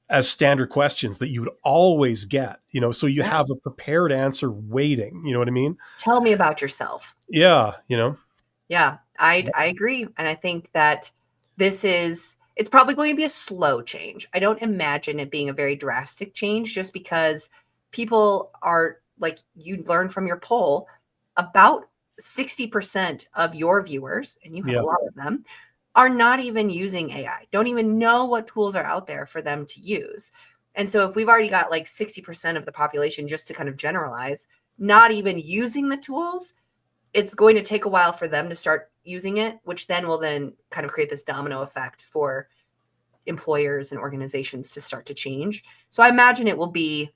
As standard questions that you would always get, so you have a prepared answer waiting. You know what I mean?
Tell me about yourself.
Yeah.
Yeah, I agree. And I think that it's probably going to be a slow change. I don't imagine it being a very drastic change just because people are you learn from your poll about 60% of your viewers, and you have
Yeah.
a lot of them, are not even using AI, don't even know what tools are out there for them to use. And so if we've already got like 60% of the population, just to kind of generalize, not even using the tools, it's going to take a while for them to start using it, which then will then kind of create this domino effect for employers and organizations to start to change. So I imagine it will be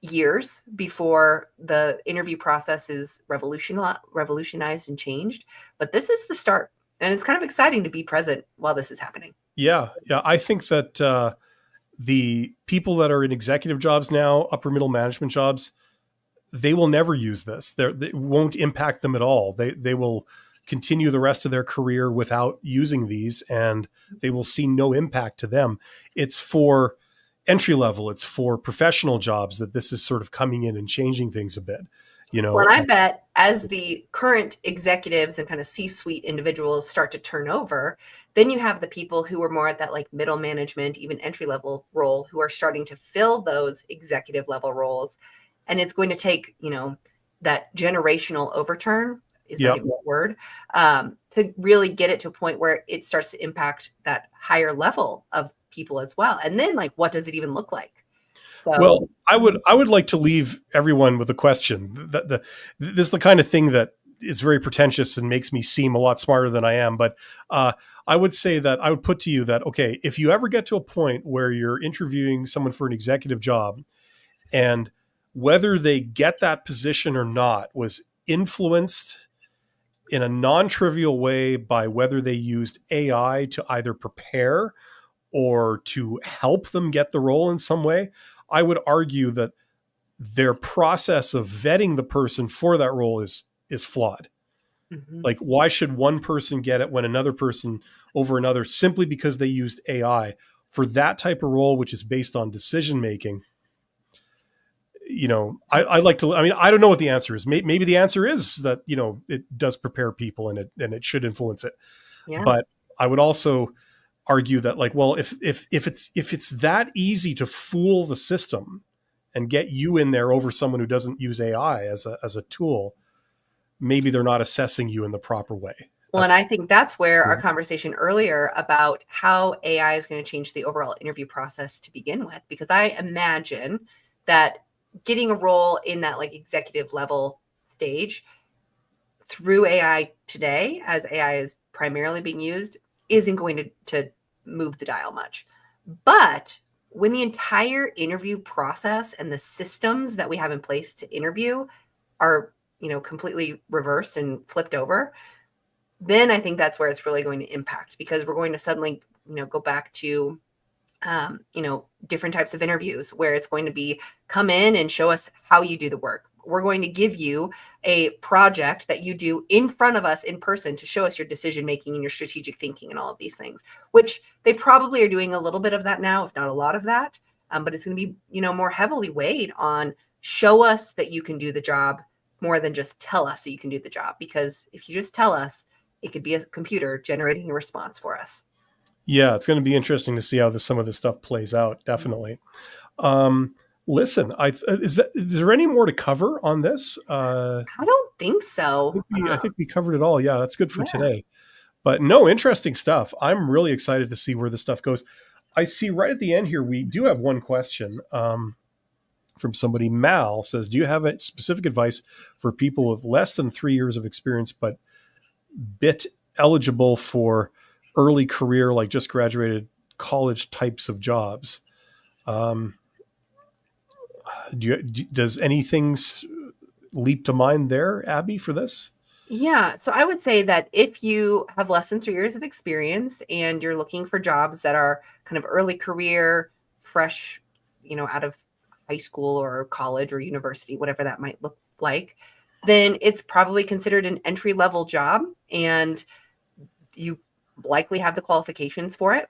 years before the interview process is revolutionized and changed. But this is the start. And it's kind of exciting to be present while this is happening.
Yeah. Yeah. I think that the people that are in executive jobs now, upper middle management jobs, they will never use this. It won't impact them at all. They will continue the rest of their career without using these, and they will see no impact to them. It's for entry level, it's for professional jobs that this is sort of coming in and changing things a bit.
Well, and I bet as the current executives and kind of C-suite individuals start to turn over, then you have the people who are more at that like middle management, even entry level role, who are starting to fill those executive level roles. And it's going to take, that generational overturn, is that even a word, to really get it to a point where it starts to impact that higher level of people as well. And then like, what does it even look like? So,
well, I would like to leave everyone with a question. This is the kind of thing that is very pretentious and makes me seem a lot smarter than I am. But I would say that I would put to you that, okay, if you ever get to a point where you're interviewing someone for an executive job, and whether they get that position or not was influenced in a non-trivial way by whether they used AI to either prepare or to help them get the role in some way, I would argue that their process of vetting the person for that role is flawed.
mm-hmm.
Like, why should one person get it when another person over another, simply because they used AI for that type of role, which is based on decision making? I like to, I don't know what the answer is. Maybe the answer is that, it does prepare people and it should influence it.
Yeah.
But I would also argue that, like, well, if it's that easy to fool the system and get you in there over someone who doesn't use AI as a tool, maybe they're not assessing you in the proper way.
Well, and I think that's where our conversation earlier about how AI is going to change the overall interview process to begin with, because I imagine that getting a role in that like executive level stage through AI today, as AI is primarily being used, isn't going to move the dial much. But when the entire interview process and the systems that we have in place to interview are, completely reversed and flipped over, then I think that's where it's really going to impact, because we're going to suddenly, go back to, different types of interviews where it's going to be come in and show us how you do the work. We're going to give you a project that you do in front of us in person to show us your decision making and your strategic thinking and all of these things, which they probably are doing a little bit of that now, if not a lot of that. But it's going to be, more heavily weighed on show us that you can do the job more than just tell us that you can do the job. Because if you just tell us, it could be a computer generating a response for us.
Yeah, it's going to be interesting to see how some of this stuff plays out. Definitely. Listen, is there any more to cover on this?
I don't think so.
I think we covered it all. Yeah, that's good for today. But no, interesting stuff. I'm really excited to see where this stuff goes. I see right at the end here, we do have one question from somebody. Mal says, do you have a specific advice for people with less than 3 years of experience, but bit eligible for early career, like just graduated college types of jobs? Does anything leap to mind there, Abby, for this?
Yeah. So I would say that if you have less than 3 years of experience and you're looking for jobs that are kind of early career, fresh, out of high school or college or university, whatever that might look like, then it's probably considered an entry level job and you likely have the qualifications for it.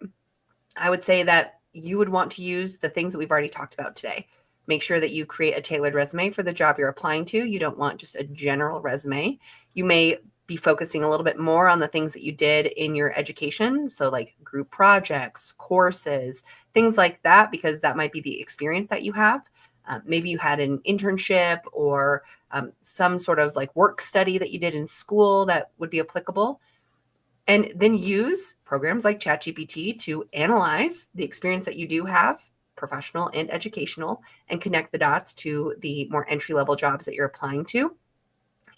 I would say that you would want to use the things that we've already talked about today. Make sure that you create a tailored resume for the job you're applying to. You don't want just a general resume. You may be focusing a little bit more on the things that you did in your education. So like group projects, courses, things like that, because that might be the experience that you have. Maybe you had an internship or some sort of like work study that you did in school that would be applicable. And then use programs like ChatGPT to analyze the experience that you do have, professional and educational, and connect the dots to the more entry-level jobs that you're applying to.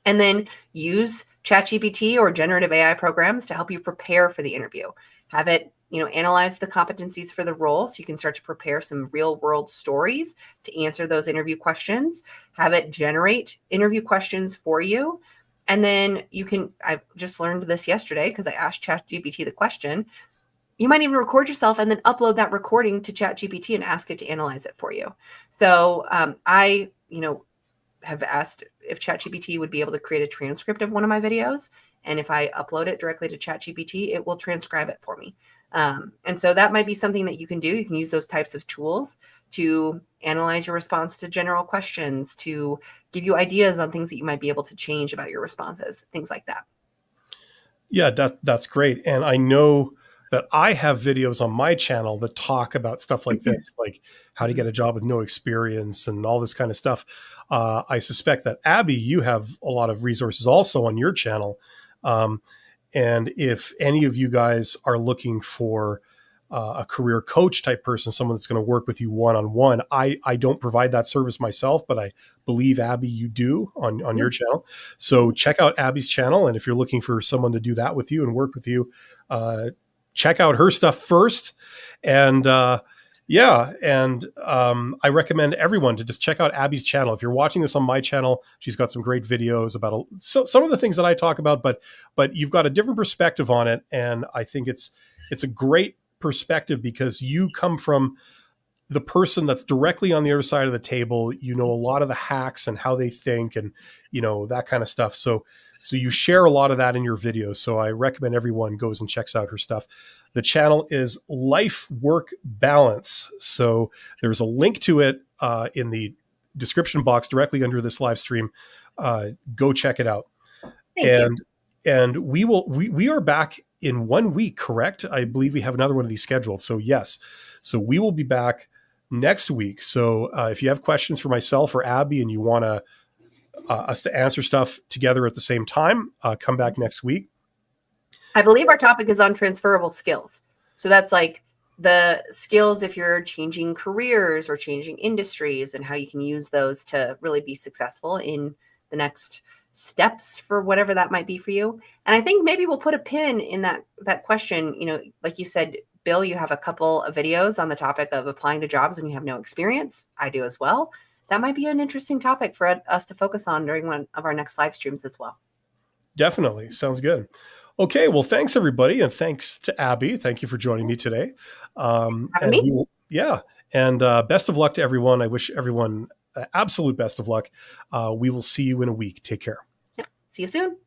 And then use ChatGPT or generative AI programs to help you prepare for the interview. Have it, analyze the competencies for the role so you can start to prepare some real world stories to answer those interview questions. Have it generate interview questions for you. And then I just learned this yesterday because I asked ChatGPT the question. You might even record yourself and then upload that recording to ChatGPT and ask it to analyze it for you. So I have asked if ChatGPT would be able to create a transcript of one of my videos. And if I upload it directly to ChatGPT, it will transcribe it for me. And so that might be something that you can do. You can use those types of tools to analyze your response to general questions, to give you ideas on things that you might be able to change about your responses, things like that.
Yeah, that's great. And I know that I have videos on my channel that talk about stuff like this, like how to get a job with no experience and all this kind of stuff. I suspect that Abby, you have a lot of resources also on your channel. And if any of you guys are looking for a career coach type person, someone that's going to work with you one-on-one, I don't provide that service myself, but I believe, Abby, you do on your channel. So check out Abby's channel. And if you're looking for someone to do that with you and work with you, check out her stuff first. And I recommend everyone to just check out Abby's channel. If you're watching this on my channel, she's got some great videos about some of the things that I talk about, but you've got a different perspective on it. And I think it's a great perspective because you come from the person that's directly on the other side of the table. You know a lot of the hacks and how they think and, that kind of stuff. So you share a lot of that in your videos. So I recommend everyone goes and checks out her stuff. The channel is Life Work Balance. So there's a link to it in the description box directly under this live stream. Go check it out.
Thank you.
And we are back in 1 week, correct? I believe we have another one of these scheduled. So yes. So we will be back next week. So if you have questions for myself or Abby and you want us to answer stuff together at the same time, come back next week.
I believe our topic is on transferable skills. So that's like the skills if you're changing careers or changing industries and how you can use those to really be successful in the next steps for whatever that might be for you. And I think maybe we'll put a pin in that question. Like you said, Bill, you have a couple of videos on the topic of applying to jobs when you have no experience. I do as well. That might be an interesting topic for us to focus on during one of our next live streams as well.
Definitely. Sounds good. Okay. Well, thanks everybody. And thanks to Abby. Thank you for joining me today.
And
best of luck to everyone. I wish everyone absolute best of luck. We will see you in a week. Take care.
See you soon.